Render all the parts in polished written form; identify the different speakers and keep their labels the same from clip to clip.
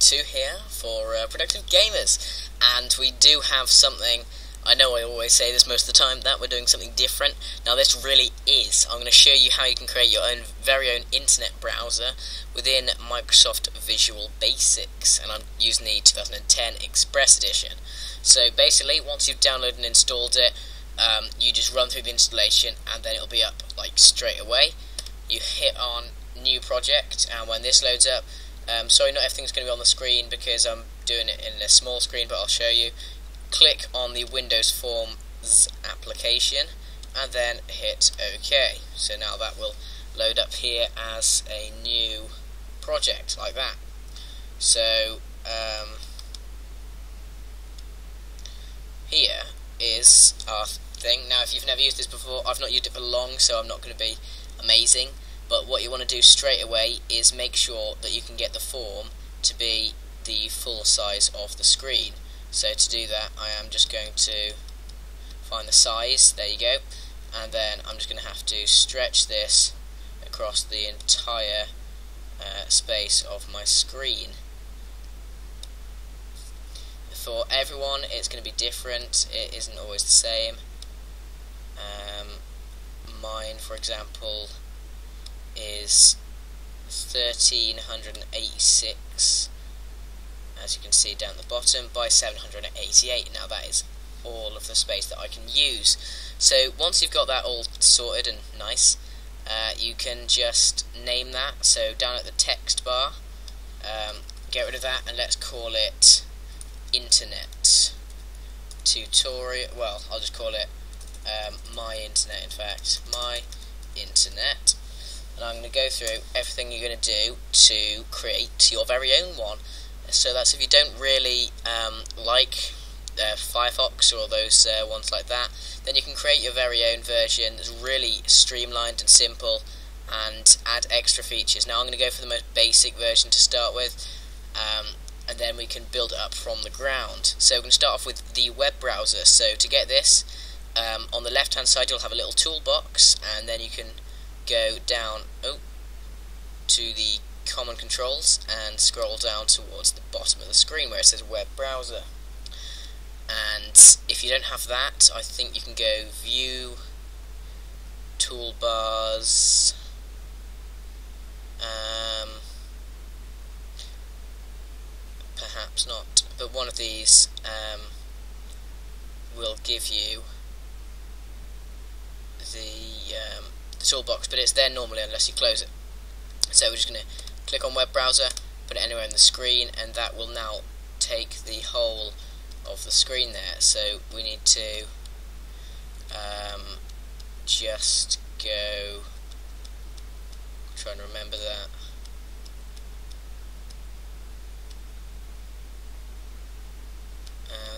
Speaker 1: 2 here for Productive Gamers, and we do have something. I know I always say this most of the time, that we're doing something different. Now this really is. I'm going to show you how you can create your own very own internet browser within Microsoft Visual Basic, and I'm using the 2010 Express Edition. So basically, once you've downloaded and installed it, you just run through the installation and then it'll be up like straight away. You hit on new project, and when this loads up, sorry, not everything's going to be on the screen because I'm doing it in a small screen, but I'll show you. Click on the Windows Forms application and then hit OK. So now that will load up here as a new project like that. So here is our thing. Now if you've never used this before, I've not used it for long, so I'm not going to be amazing, but what you want to do straight away is make sure that you can get the form to be the full size of the screen. So to do that, I am just going to find the size, there you go, and then I'm just going to have to stretch this across the entire space of my screen. For everyone it's going to be different, it isn't always the same. Mine, for example, is 1386, as you can see down the bottom, by 788. Now that is all of the space that I can use. So once you've got that all sorted and nice, you can just name that. So down at the text bar, get rid of that and let's call it Internet Tutorial. Well, I'll just call it My Internet, in fact, My Internet. And I'm going to go through everything you're going to do to create your very own one. So that's if you don't really like Firefox or those ones like that, then you can create your very own version that's really streamlined and simple and add extra features. Now I'm going to go for the most basic version to start with, and then we can build it up from the ground. So we're going to start off with the web browser. So to get this, on the left hand side you'll have a little toolbox, and then you can go down to the common controls and scroll down towards the bottom of the screen where it says web browser. And if you don't have that, I think you can go view, toolbars, perhaps not, but one of these will give you the toolbox, but it's there normally unless you close it. So we're just going to click on web browser, put it anywhere on the screen, and that will now take the whole of the screen there. So we need to just go, I'm trying to remember that.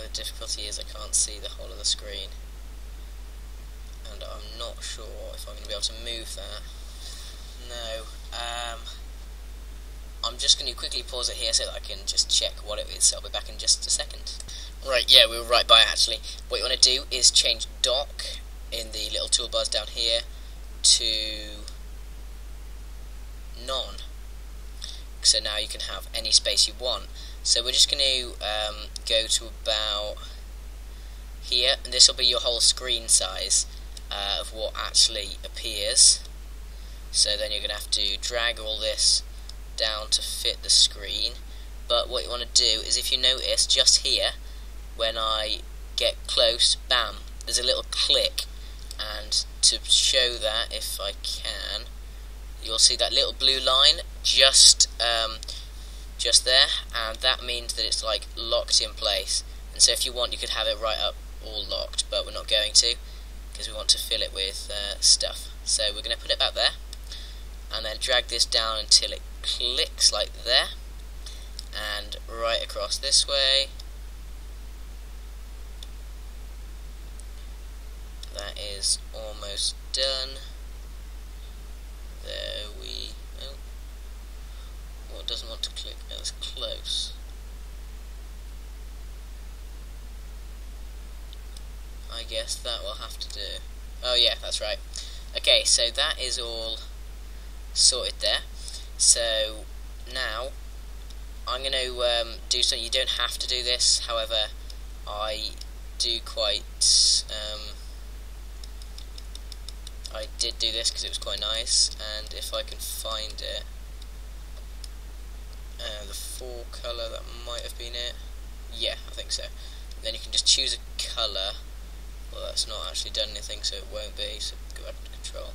Speaker 1: The difficulty is I can't see the whole of the screen, and I'm not sure if I'm going to be able to move that. No. I'm just going to quickly pause it here so that I can just check what it is. So I'll be back in just a second. Right, yeah, we were right by actually. What you want to do is change dock in the little toolbars down here to none. So now you can have any space you want. So we're just going to go to about here, and this will be your whole screen size of what actually appears. So then you're going to have to drag all this down to fit the screen. But what you want to do is, if you notice just here, when I get close, bam, there's a little click, and to show that, if I can, you'll see that little blue line just there, and that means that it's like locked in place. And so if you want, you could have it right up all locked, but we're not going to, because we want to fill it with stuff. So we're going to put it back there, and then drag this down until it clicks like there, and right across this way. That is almost done. There we go. Oh, it doesn't want to click as close. I guess that will have to do. Oh yeah, that's right. Okay, so that is all sorted there. So now I'm going to do something. You don't have to do this, however, I do quite. I did do this because it was quite nice, and if I can find it, the 4 colour, that might have been it. Yeah, I think so. Then you can just choose a colour. Well, that's not actually done anything, so it won't be. So go back to control.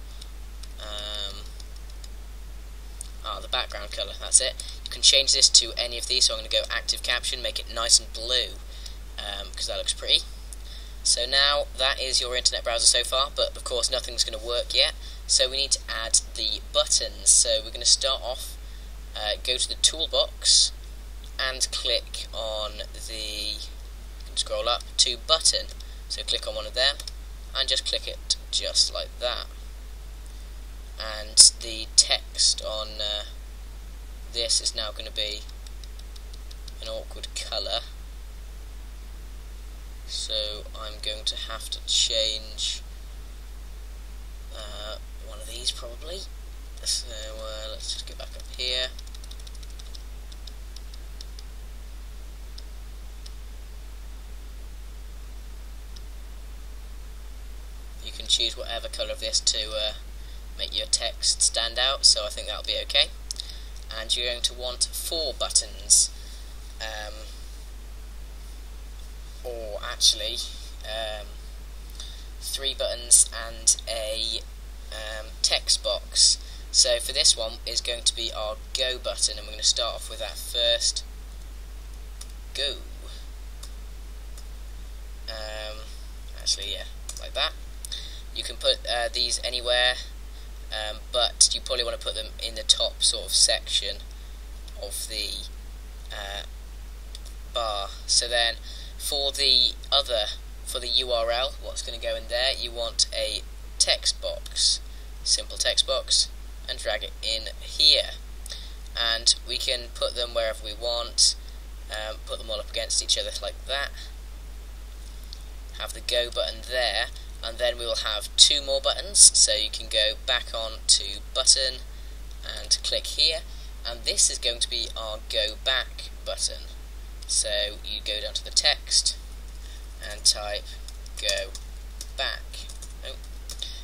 Speaker 1: The background colour, that's it. You can change this to any of these, so I'm going to go active caption, make it nice and blue, because that looks pretty. So now, that is your internet browser so far, but of course nothing's going to work yet, so we need to add the buttons. So we're going to start off, go to the toolbox, and click on the, you can scroll up to button, so click on one of them, and just click it just like that. And the text on this is now going to be an awkward colour, so I'm going to have to change one of these probably. So let's just get back up here. You can choose whatever colour of this to make your text stand out, so I think that'll be okay. And you're going to want 4 buttons, or actually 3 buttons and a text box. So for this one is going to be our go button, and we're going to start off with that first. Go. Actually, yeah, like that. You can put these anywhere, but you probably want to put them in the top sort of section of the bar. So then, for the URL, what's going to go in there, you want a text box, simple text box, and drag it in here. And we can put them wherever we want, put them all up against each other like that. Have the go button there. And then we will have 2 more buttons, so you can go back on to button and click here, and this is going to be our go back button. So you go down to the text and type go back.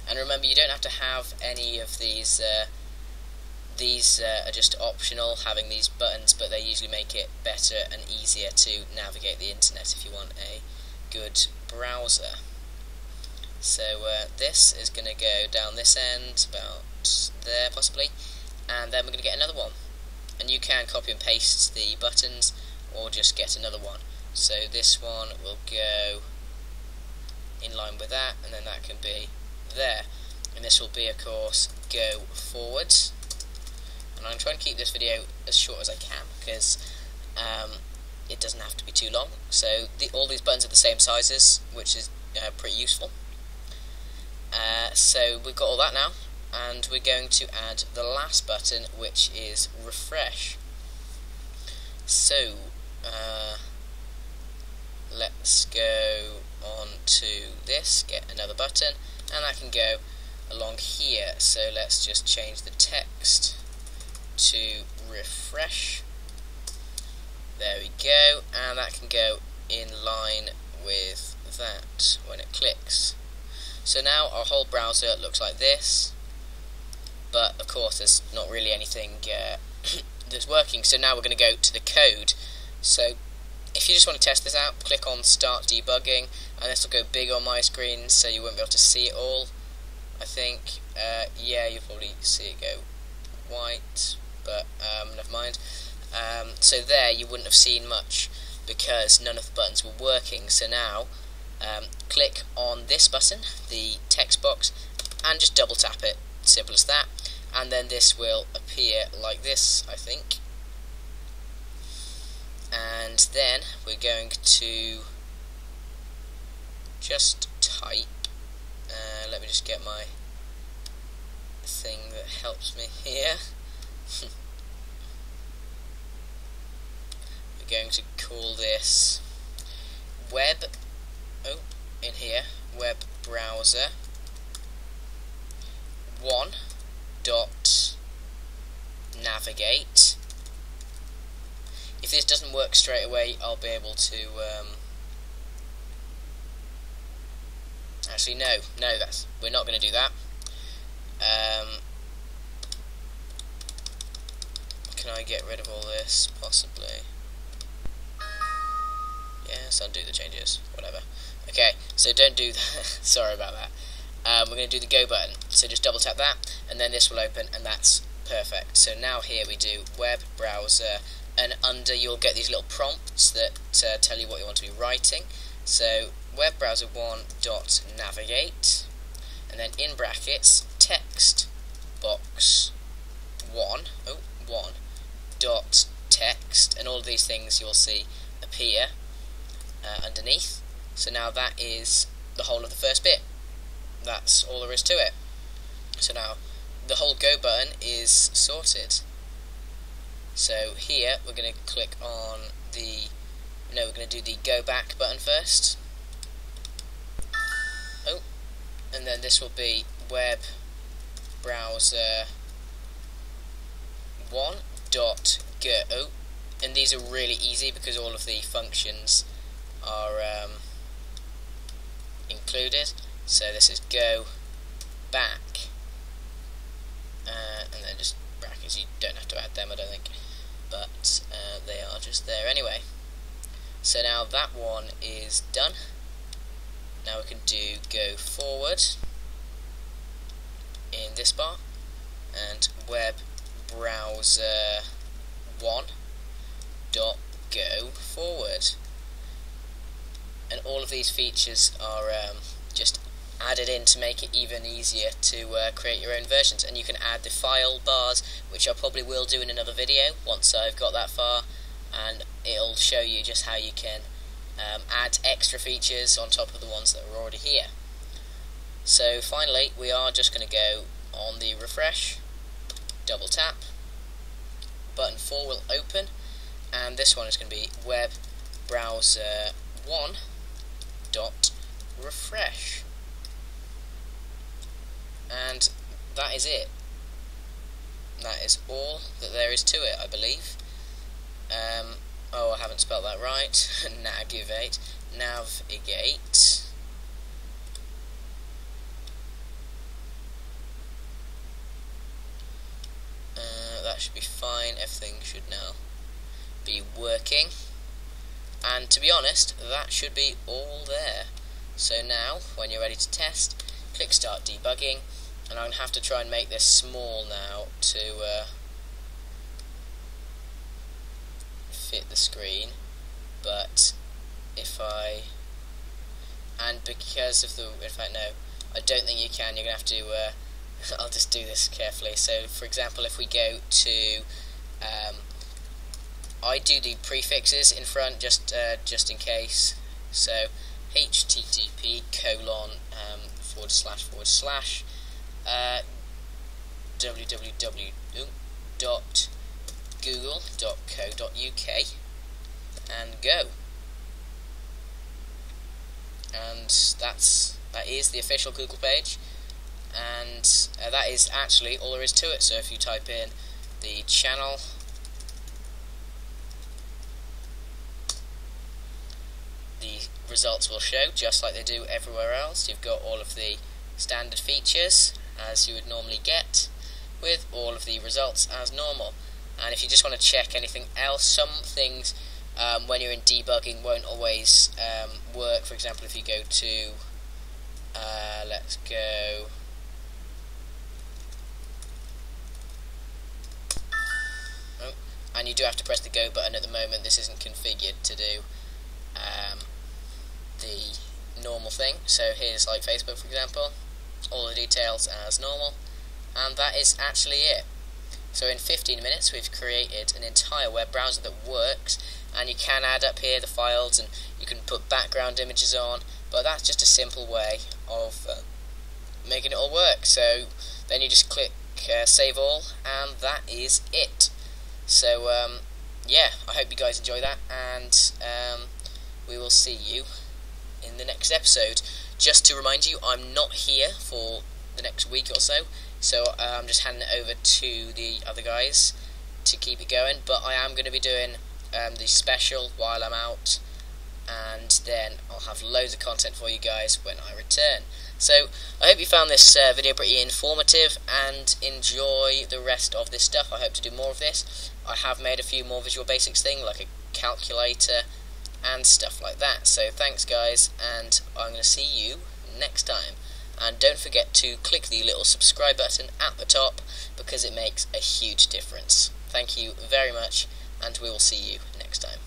Speaker 1: And remember, you don't have to have any of these. These are just optional, having these buttons, but they usually make it better and easier to navigate the internet if you want a good browser. So this is going to go down this end, about there possibly, and then we're going to get another one. And you can copy and paste the buttons, or just get another one. So this one will go in line with that, and then that can be there. And this will be, of course, go forwards. And I'm trying to keep this video as short as I can, because it doesn't have to be too long. So all these buttons are the same sizes, which is pretty useful. So we've got all that now, and we're going to add the last button, which is refresh. So let's go on to this, get another button, and that can go along here. So let's just change the text to refresh. There we go, and that can go in line with that when it clicks. So now our whole browser looks like this, but of course there's not really anything that's working. So now we're going to go to the code. So if you just want to test this out, click on Start Debugging, and this will go big on my screen, so you won't be able to see it all. I think, yeah, you'll probably see it go white, but never mind. So there, you wouldn't have seen much because none of the buttons were working. So now, click on this button, the text box, and just double tap it, simple as that, and then this will appear like this, I think. And then we're going to just type, let me just get my thing that helps me here. We're going to call this web, in here, web browser 1.navigate. If this doesn't work straight away, I'll be able to actually no, we're not going to do that. Can I get rid of all this? Possibly. Yes, undo the changes, whatever. Okay, so don't do that. Sorry about that. We're going to do the go button, so just double tap that, and then this will open, and that's perfect. So now here we do web browser, and under you'll get these little prompts that tell you what you want to be writing. So web browser 1.navigate, and then in brackets text box 1 dot text, and all of these things you'll see appear underneath. So now that is the whole of the first bit. That's all there is to it. So now the whole go button is sorted. So here we're going to click on the we're going to do the go back button first. And then this will be web browser 1.go, and these are really easy because all of the functions are included. So this is go back, and then just brackets. You don't have to add them, I don't think, but they are just there anyway. So now that one is done. Now we can do go forward in this bar, and web browser 1.go forward, and all of these features are just added in to make it even easier to create your own versions. And you can add the file bars, which I probably will do in another video once I've got that far, and it'll show you just how you can add extra features on top of the ones that are already here. So finally we are just going to go on the refresh, double tap, button 4 will open, and this one is going to be web browser 1.refresh, and that is it. That is all that there is to it, I believe. I haven't spelled that right. Navigate. That should be fine. Everything should now be working. And to be honest, that should be all there. So now, when you're ready to test, click Start Debugging, and I'm going to have to try and make this small now to fit the screen, but if I, and because of the, in fact no, I don't think you can, you're going to have to, I'll just do this carefully. So for example, if we go to, I do the prefixes in front just in case, so http : www.google.co.uk and go. And that is the official Google page, and that is actually all there is to it. So if you type in the channel, the results will show just like they do everywhere else. You've got all of the standard features as you would normally get, with all of the results as normal. And if you just want to check anything else, some things when you're in debugging won't always work. For example, if you go to let's go and you do have to press the go button at the moment. This isn't configured to do the normal thing. So here's like Facebook, for example, all the details as normal, and that is actually it. So in 15 minutes we've created an entire web browser that works, and you can add up here the files and you can put background images on, but that's just a simple way of making it all work. So then you just click save all, and that is it. So yeah, I hope you guys enjoy that, and we will see you in the next episode. Just to remind you, I'm not here for the next week or so, so I'm just handing it over to the other guys to keep it going, but I am going to be doing the special while I'm out, and then I'll have loads of content for you guys when I return. So I hope you found this video pretty informative and enjoy the rest of this stuff. I hope to do more of this. I have made a few more Visual Basics things, like a calculator and stuff like that. So thanks guys, and I'm going to see you next time. And don't forget to click the little subscribe button at the top, because it makes a huge difference. Thank you very much, and we will see you next time.